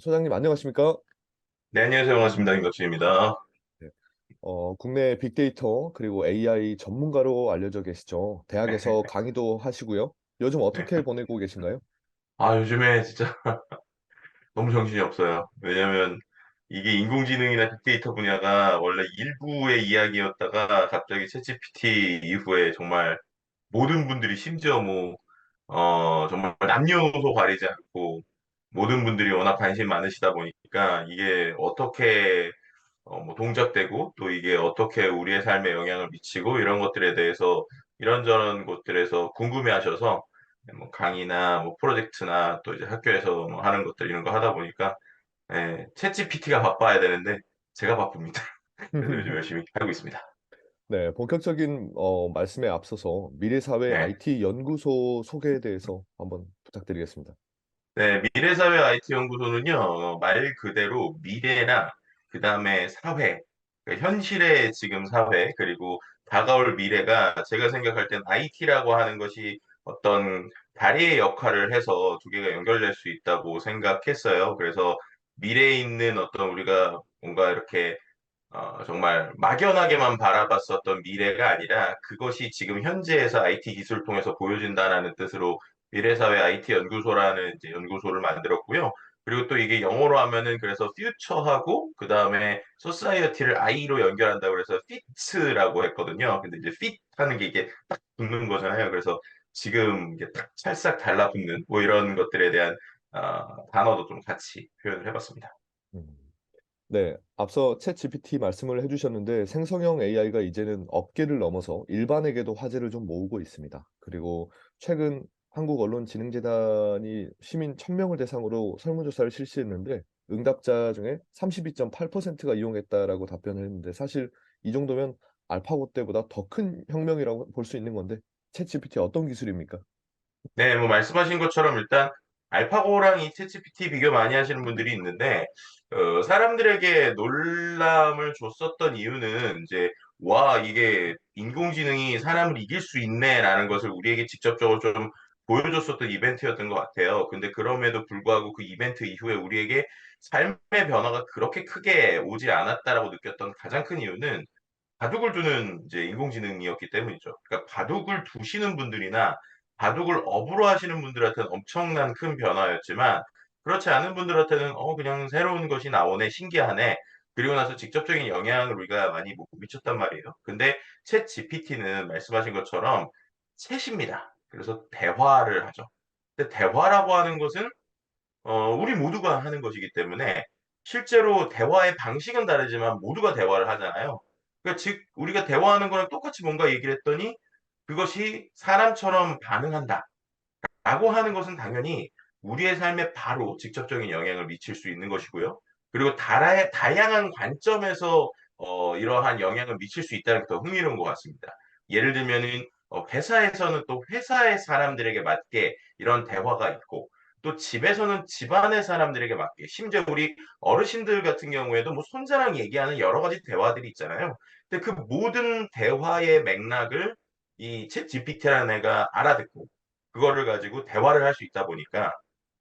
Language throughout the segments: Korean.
소장님 안녕하십니까? 네, 안녕하세요. 반갑습니다. 김덕진입니다. 네. 국내 빅데이터 그리고 AI 전문가로 알려져 계시죠. 대학에서 강의도 하시고요. 요즘 네. 어떻게 보내고 계신가요? 요즘에 진짜 너무 정신이 없어요. 왜냐면 이게 인공지능이나 빅데이터 분야가 원래 일부의 이야기였다가 갑자기 챗GPT 이후에 정말 모든 분들이 심지어 정말 남녀노소 가리지 않고 모든 분들이 워낙 관심 많으시다 보니까 이게 어떻게 동작되고 또 이게 어떻게 우리의 삶에 영향을 미치고 이런 것들에 대해서 이런저런 곳들에서 궁금해하셔서 뭐 강의나 뭐 프로젝트나 또 이제 학교에서 뭐 하는 것들 이런 거 하다 보니까 챗GPT가 바빠야 되는데 제가 바쁩니다. 그래서 요즘 열심히 하고 있습니다. 네, 본격적인 말씀에 앞서서 미래사회 네. IT 연구소 소개에 대해서 한번 부탁드리겠습니다. 네, 미래사회 IT 연구소는요, 말 그대로 미래나 그 다음에 사회, 그러니까 현실의 지금 사회, 그리고 다가올 미래가 제가 생각할 땐 IT라고 하는 것이 어떤 다리의 역할을 해서 두 개가 연결될 수 있다고 생각했어요. 그래서 미래에 있는 어떤 우리가 뭔가 이렇게 정말 막연하게만 바라봤었던 미래가 아니라 그것이 지금 현재에서 IT 기술을 통해서 보여진다라는 뜻으로 미래사회 IT 연구소라는 이제 연구소를 만들었고요. 그리고 또 이게 영어로 하면은 그래서 퓨처하고 그 다음에 소사이어티를 I로 연결한다고 그래서 피트라고 했거든요. 근데 이제 fit 하는 게 이게 딱 붙는 거잖아요. 그래서 지금 이게 딱 찰싹 달라붙는 뭐 이런 것들에 대한 단어도 좀 같이 표현을 해봤습니다. 음. 네, 앞서 챗GPT 말씀을 해주셨는데 생성형 AI가 이제는 업계를 넘어서 일반에게도 화제를 좀 모으고 있습니다. 그리고 최근 한국언론진흥재단이 시민 1000명을 대상으로 설문조사를 실시했는데 응답자 중에 32.8%가 이용했다라고 답변을 했는데 사실 이 정도면 알파고 때보다 더 큰 혁명이라고 볼 수 있는 건데 챗GPT 어떤 기술입니까? 네, 뭐 말씀하신 것처럼 일단 알파고랑 이 챗GPT 비교 많이 하시는 분들이 있는데 사람들에게 놀람을 줬었던 이유는 이제 와, 이게 인공지능이 사람을 이길 수 있네라는 것을 우리에게 직접적으로 좀 보여줬었던 이벤트였던 것 같아요. 근데 그럼에도 불구하고 그 이벤트 이후에 우리에게 삶의 변화가 그렇게 크게 오지 않았다라고 느꼈던 가장 큰 이유는 바둑을 두는 이제 인공지능이었기 때문이죠. 그러니까 바둑을 두시는 분들이나 바둑을 업으로 하시는 분들한테는 엄청난 큰 변화였지만 그렇지 않은 분들한테는 그냥 새로운 것이 나오네 신기하네 그리고 나서 직접적인 영향을 우리가 많이 못 미쳤단 말이에요. 근데 챗 GPT는 말씀하신 것처럼 챗입니다. 그래서 대화를 하죠. 근데 대화라고 하는 것은 우리 모두가 하는 것이기 때문에 실제로 대화의 방식은 다르지만 모두가 대화를 하잖아요. 그러니까 즉 우리가 대화하는 거랑 똑같이 뭔가 얘기를 했더니 그것이 사람처럼 반응한다. 라고 하는 것은 당연히 우리의 삶에 바로 직접적인 영향을 미칠 수 있는 것이고요. 그리고 다양한 관점에서 이러한 영향을 미칠 수 있다는 게 더 흥미로운 것 같습니다. 예를 들면은 회사에서는 또 회사의 사람들에게 맞게 이런 대화가 있고 또 집에서는 집안의 사람들에게 맞게 심지어 우리 어르신들 같은 경우에도 뭐 손자랑 얘기하는 여러 가지 대화들이 있잖아요. 근데 그 모든 대화의 맥락을 이 챗 GPT라는 애가 알아듣고 그거를 가지고 대화를 할 수 있다 보니까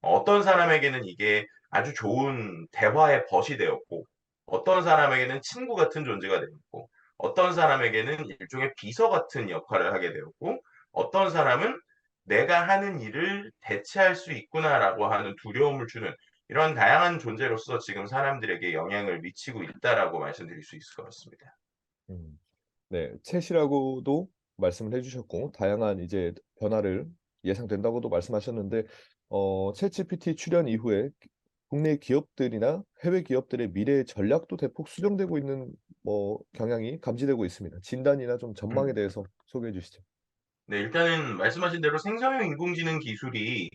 어떤 사람에게는 이게 아주 좋은 대화의 벗이 되었고 어떤 사람에게는 친구 같은 존재가 되었고 어떤 사람에게는 일종의 비서 같은 역할을 하게 되었고 어떤 사람은 내가 하는 일을 대체할 수 있구나라고 하는 두려움을 주는 이런 다양한 존재로서 지금 사람들에게 영향을 미치고 있다라고 말씀드릴 수 있을 것 같습니다. 음. 네. 챗이라고도 말씀을 해 주셨고 다양한 이제 변화를 예상된다고도 말씀하셨는데 챗GPT 출현 이후에 국내 기업들이나 해외 기업들의 미래 전략도 대폭 수정되고 있는 경향이 감지되고 있습니다. 진단이나 좀 전망에 음. 대해서 소개해 주시죠. 네, 일단은 말씀하신 대로 생성형 인공지능 기술이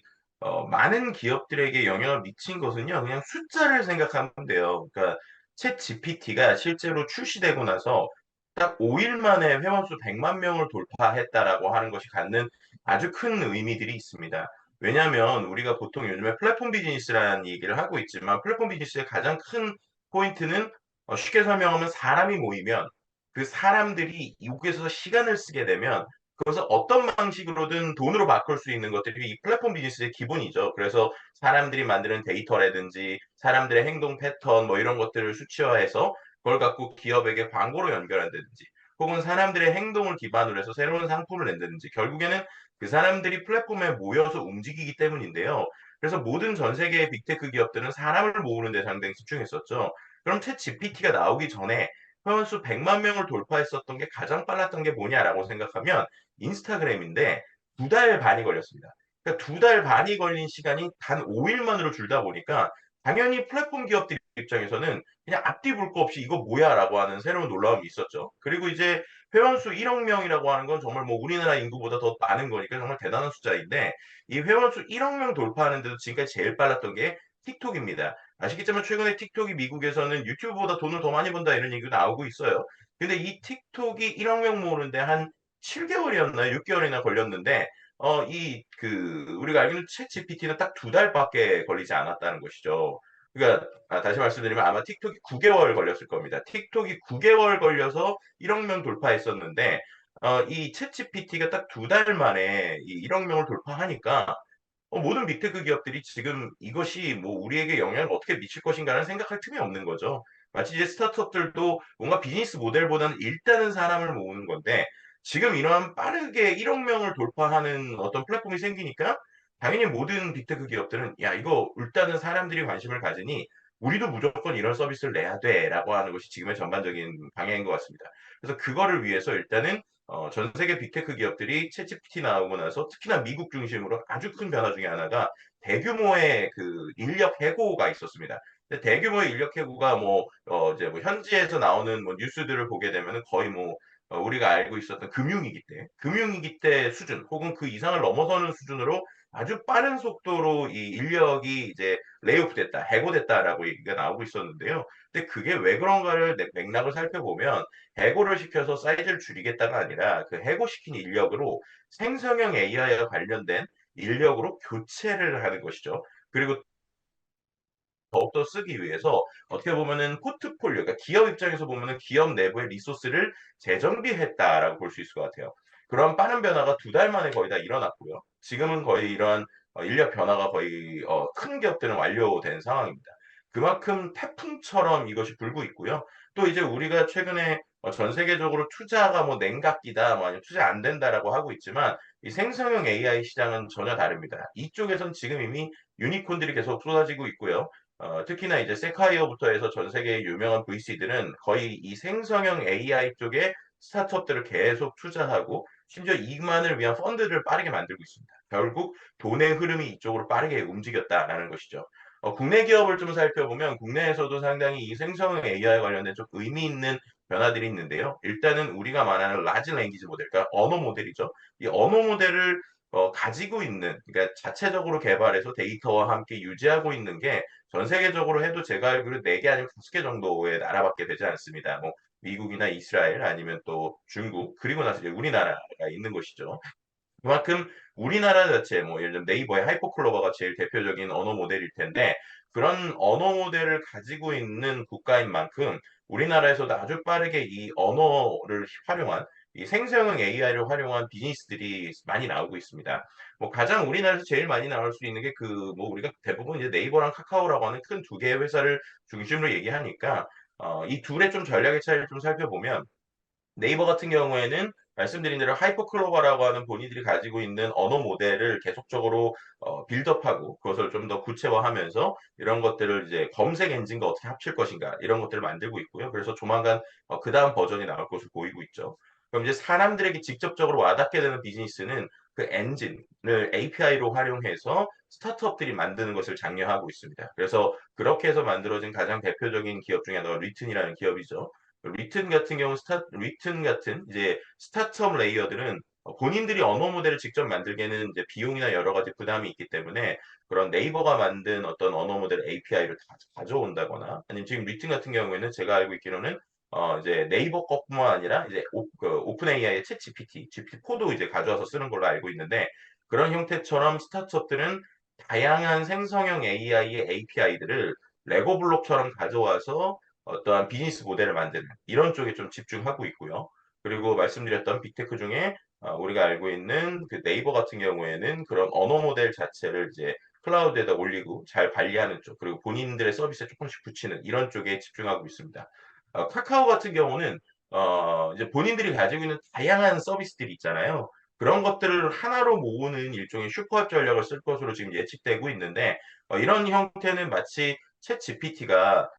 많은 기업들에게 영향을 미친 것은요, 그냥 숫자를 생각하면 돼요. 그러니까 챗 GPT가 실제로 출시되고 나서 딱 5일 만에 회원수 100만 명을 돌파했다라고 하는 것이 갖는 아주 큰 의미들이 있습니다. 왜냐하면 우리가 보통 요즘에 플랫폼 비즈니스라는 얘기를 하고 있지만 플랫폼 비즈니스의 가장 큰 포인트는 쉽게 설명하면 사람이 모이면 그 사람들이 여기에서 시간을 쓰게 되면 그것을 어떤 방식으로든 돈으로 바꿀 수 있는 것들이 이 플랫폼 비즈니스의 기본이죠. 그래서 사람들이 만드는 데이터라든지 사람들의 행동 패턴 뭐 이런 것들을 수치화해서 그걸 갖고 기업에게 광고로 연결한다든지 혹은 사람들의 행동을 기반으로 해서 새로운 상품을 낸다든지 결국에는 그 사람들이 플랫폼에 모여서 움직이기 때문인데요. 그래서 모든 전 세계의 빅테크 기업들은 사람을 모으는 데 상당히 집중했었죠. 그럼 챗 GPT가 나오기 전에 회원수 100만 명을 돌파했었던 게 가장 빨랐던 게 뭐냐라고 생각하면 인스타그램인데 2달 반이 걸렸습니다. 그러니까 2달 반이 걸린 시간이 단 5일 만으로 줄다 보니까 당연히 플랫폼 기업들 입장에서는 그냥 앞뒤 볼 거 없이 이거 뭐야라고 하는 새로운 놀라움이 있었죠. 그리고 이제 회원수 1억 명이라고 하는 건 정말 뭐 우리나라 인구보다 더 많은 거니까 정말 대단한 숫자인데 이 회원수 1억 명 돌파하는데도 지금까지 제일 빨랐던 게 틱톡입니다. 아시겠지만 최근에 틱톡이 미국에서는 유튜브보다 돈을 더 많이 번다 이런 얘기가 나오고 있어요. 근데 이 틱톡이 1억 명 모으는데 한 7개월이었나요? 6개월이나 걸렸는데 우리가 알기로는 챗 GPT는 딱 2달밖에 걸리지 않았다는 것이죠. 그러니까 다시 말씀드리면 아마 틱톡이 9개월 걸렸을 겁니다. 틱톡이 9개월 걸려서 1억 명 돌파했었는데 이 챗 GPT가 딱 2달 만에 이 1억 명을 돌파하니까 모든 빅테크 기업들이 지금 이것이 뭐 우리에게 영향을 어떻게 미칠 것인가를 생각할 틈이 없는 거죠. 마치 이제 스타트업들도 뭔가 비즈니스 모델보다는 일단은 사람을 모으는 건데 지금 이러한 빠르게 1억 명을 돌파하는 어떤 플랫폼이 생기니까 당연히 모든 빅테크 기업들은 야, 이거 일단은 사람들이 관심을 가지니 우리도 무조건 이런 서비스를 내야 돼라고 하는 것이 지금의 전반적인 방향인 것 같습니다. 그래서 그거를 위해서 일단은 전 세계 빅테크 기업들이 챗GPT 나오고 나서 특히나 미국 중심으로 아주 큰 변화 중에 하나가 대규모의 그 인력 해고가 있었습니다. 근데 대규모의 인력 해고가 이제 뭐 현지에서 나오는 뭐 뉴스들을 보게 되면 거의 뭐 우리가 알고 있었던 금융위기 때 수준 혹은 그 이상을 넘어서는 수준으로 아주 빠른 속도로 이 인력이 이제 레이오프 됐다, 해고됐다라고 얘기가 나오고 있었는데요. 근데 그게 왜 그런가를 맥락을 살펴보면 해고를 시켜서 사이즈를 줄이겠다가 아니라 그 해고시킨 인력으로 생성형 AI와 관련된 인력으로 교체를 하는 것이죠. 그리고 더욱더 쓰기 위해서 어떻게 보면은 포트폴리오, 그러니까 기업 입장에서 보면은 기업 내부의 리소스를 재정비했다라고 볼 수 있을 것 같아요. 그런 빠른 변화가 2달 만에 거의 다 일어났고요. 지금은 거의 이러한 인력 변화가 거의 큰 기업들은 완료된 상황입니다. 그만큼 태풍처럼 이것이 불고 있고요. 또 이제 우리가 최근에 전 세계적으로 투자가 뭐 냉각기다, 뭐 아니면 투자 안 된다라고 하고 있지만 이 생성형 AI 시장은 전혀 다릅니다. 이쪽에선 지금 이미 유니콘들이 계속 쏟아지고 있고요. 특히나 이제 세카이어부터 해서 전 세계의 유명한 VC들은 거의 이 생성형 AI 쪽에 스타트업들을 계속 투자하고 심지어 이만을 위한 펀드를 빠르게 만들고 있습니다. 결국 돈의 흐름이 이쪽으로 빠르게 움직였다라는 것이죠. 국내 기업을 좀 살펴보면 국내에서도 상당히 이 생성형 AI 관련된 좀 의미 있는 변화들이 있는데요. 일단은 우리가 말하는 라지 랭귀지 모델, 그러니까 언어 모델이죠. 이 언어 모델을 가지고 있는, 그러니까 자체적으로 개발해서 데이터와 함께 유지하고 있는 게 전 세계적으로 해도 제가 알기로 4개 아니면 5개 정도의 나라밖에 되지 않습니다. 뭐 미국이나 이스라엘 아니면 또 중국 그리고 나서 이제 우리나라가 있는 것이죠. 그만큼 우리나라 자체 뭐 예를 들면 네이버의 하이퍼클로버가 제일 대표적인 언어 모델일 텐데 그런 언어 모델을 가지고 있는 국가인 만큼 우리나라에서도 아주 빠르게 이 언어를 활용한 이 생성형 AI를 활용한 비즈니스들이 많이 나오고 있습니다. 뭐 가장 우리나라에서 제일 많이 나올 수 있는 게 그 뭐 우리가 대부분 이제 네이버랑 카카오라고 하는 큰 2개의 회사를 중심으로 얘기하니까 이 둘의 좀 전략의 차이를 좀 살펴보면 네이버 같은 경우에는 말씀드린 대로 하이퍼클로버라고 하는 본인들이 가지고 있는 언어 모델을 계속적으로 빌드업하고 그것을 좀 더 구체화하면서 이런 것들을 이제 검색 엔진과 어떻게 합칠 것인가 이런 것들을 만들고 있고요. 그래서 조만간 그다음 버전이 나올 것으로 보이고 있죠. 그럼 이제 사람들에게 직접적으로 와닿게 되는 비즈니스는 그 엔진을 API로 활용해서 스타트업들이 만드는 것을 장려하고 있습니다. 그래서 그렇게 해서 만들어진 가장 대표적인 기업 중에 하나가 리튼이라는 기업이죠. 리튼 같은 이제 스타트업 레이어들은 본인들이 언어 모델을 직접 만들기에는 이제 비용이나 여러 가지 부담이 있기 때문에 그런 네이버가 만든 어떤 언어 모델 API를 가져온다거나 아니면 지금 리튼 같은 경우에는 제가 알고 있기로는 이제 네이버 것뿐만 아니라 이제 오픈 AI의 챗 GPT-4도 이제 가져와서 쓰는 걸로 알고 있는데 그런 형태처럼 스타트업들은 다양한 생성형 AI의 API들을 레고 블록처럼 가져와서 어떠한 비즈니스 모델을 만드는 이런 쪽에 좀 집중하고 있고요. 그리고 말씀드렸던 빅테크 중에 우리가 알고 있는 그 네이버 같은 경우에는 그런 언어 모델 자체를 이제 클라우드에다 올리고 잘 관리하는 쪽, 그리고 본인들의 서비스에 조금씩 붙이는 이런 쪽에 집중하고 있습니다. 카카오 같은 경우는 이제 본인들이 가지고 있는 다양한 서비스들이 있잖아요. 그런 것들을 하나로 모으는 일종의 슈퍼앱 전략을 쓸 것으로 지금 예측되고 있는데, 이런 형태는 마치 챗 GPT가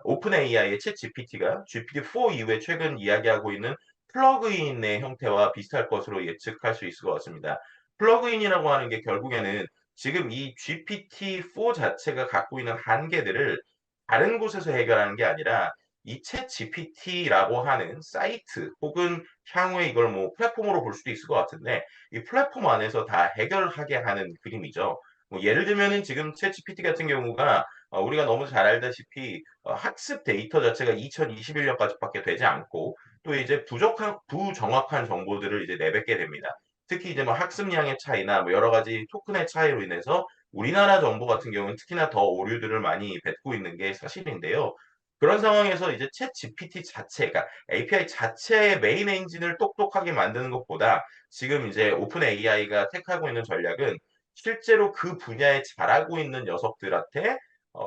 오픈 AI의 챗 GPT가 GPT-4 이후에 최근 이야기하고 있는 플러그인의 형태와 비슷할 것으로 예측할 수 있을 것 같습니다. 플러그인이라고 하는 게 결국에는 지금 이 GPT-4 자체가 갖고 있는 한계들을 다른 곳에서 해결하는 게 아니라 이 챗 GPT라고 하는 사이트 혹은 향후에 이걸 뭐 플랫폼으로 볼 수도 있을 것 같은데, 이 플랫폼 안에서 다 해결하게 하는 그림이죠. 뭐 예를 들면은 지금 챗 GPT 같은 경우가 우리가 너무 잘 알다시피 학습 데이터 자체가 2021년까지밖에 되지 않고 또 이제 부정확한 정보들을 이제 내뱉게 됩니다. 특히 이제 뭐 학습량의 차이나 뭐 여러 가지 토큰의 차이로 인해서 우리나라 정보 같은 경우는 특히나 더 오류들을 많이 뱉고 있는 게 사실인데요. 그런 상황에서 이제 챗 GPT 자체가 API 자체의 메인 엔진을 똑똑하게 만드는 것보다 지금 이제 오픈 AI가 택하고 있는 전략은 실제로 그 분야에 잘하고 있는 녀석들한테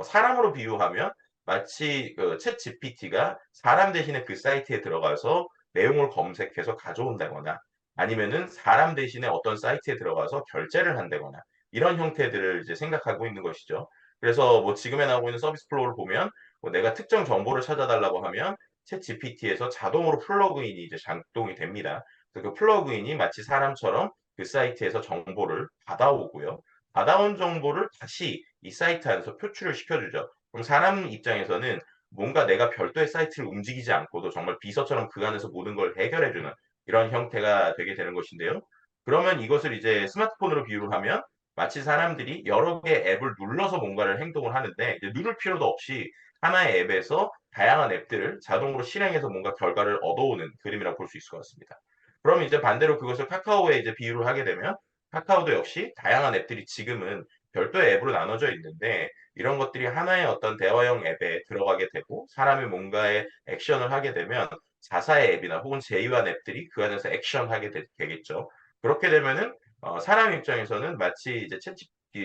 사람으로 비유하면 마치 그챗 GPT가 사람 대신에 그 사이트에 들어가서 내용을 검색해서 가져온다거나 아니면은 사람 대신에 어떤 사이트에 들어가서 결제를 한다거나 이런 형태들을 이제 생각하고 있는 것이죠. 그래서 뭐 지금에 나오고 있는 서비스 플로우를 보면 뭐 내가 특정 정보를 찾아달라고 하면 챗 GPT에서 자동으로 플러그인이 이제 작동이 됩니다. 그래서 그 플러그인이 마치 사람처럼 그 사이트에서 정보를 받아오고요. 받아온 정보를 다시 이 사이트 안에서 표출을 시켜주죠. 그럼 사람 입장에서는 뭔가 내가 별도의 사이트를 움직이지 않고도 정말 비서처럼 그 안에서 모든 걸 해결해주는 이런 형태가 되게 되는 것인데요. 그러면 이것을 이제 스마트폰으로 비유를 하면 마치 사람들이 여러 개의 앱을 눌러서 뭔가를 행동을 하는데 이제 누를 필요도 없이 하나의 앱에서 다양한 앱들을 자동으로 실행해서 뭔가 결과를 얻어오는 그림이라고 볼 수 있을 것 같습니다. 그럼 이제 반대로 그것을 카카오에 이제 비유를 하게 되면 카카오도 역시 다양한 앱들이 지금은 별도의 앱으로 나눠져 있는데 이런 것들이 하나의 어떤 대화형 앱에 들어가게 되고 사람이 뭔가의 액션을 하게 되면 자사의 앱이나 혹은 제휴한 앱들이 그 안에서 액션하게 되겠죠. 그렇게 되면은 사람 입장에서는 마치 이제 챗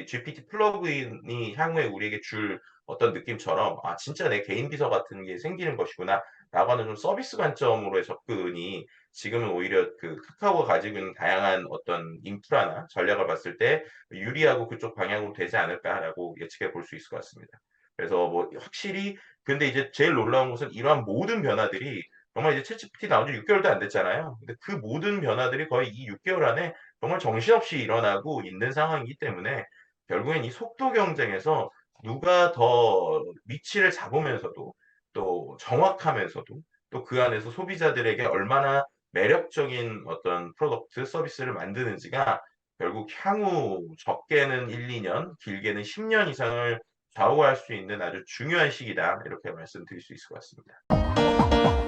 GPT 플러그인이 향후에 우리에게 줄 어떤 느낌처럼 '아 진짜 내 개인 비서 같은 게 생기는 것이구나.'라고 하는 좀 서비스 관점으로의 접근이 지금은 오히려 그 카카오가 가지고 있는 다양한 어떤 인프라나 전략을 봤을 때 '유리하고 그쪽 방향으로 되지 않을까.'라고 예측해 볼 수 있을 것 같습니다. 그래서 뭐 확실히 근데 이제 제일 놀라운 것은 이러한 모든 변화들이 정말 이제 챗GPT 나온 지 6 개월도 안 됐잖아요. 근데 그 모든 변화들이 거의 이 6 개월 안에 정말 정신없이 일어나고 있는 상황이기 때문에 결국엔 이 속도 경쟁에서 누가 더 위치를 잡으면서도 또 정확하면서도 또 그 안에서 소비자들에게 얼마나 매력적인 어떤 프로덕트 서비스를 만드는지가 결국 향후 적게는 1-2 년, 길게는 10년 이상을 좌우할 수 있는 아주 중요한 시기다. 이렇게 말씀드릴 수 있을 것 같습니다.